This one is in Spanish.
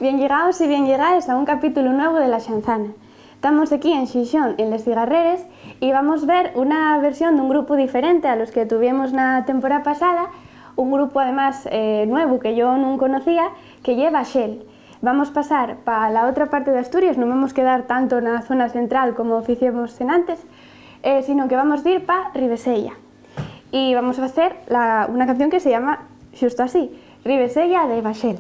Bien llegados y bien llegadas a un capítulo nuevo de La Xanzana. Estamos aquí en Xixón, en Les Cigarreres, y vamos a ver una versión de un grupo diferente a los que tuvimos la temporada pasada, un grupo además nuevo que yo no conocía, que lleva Shell. Vamos a pasar para la otra parte de Asturias, no vamos a quedar tanto en la zona central como hicimos en antes, sino que vamos a ir para Ribesella. Y vamos a hacer una canción que se llama justo así, Ribesella de Baxel.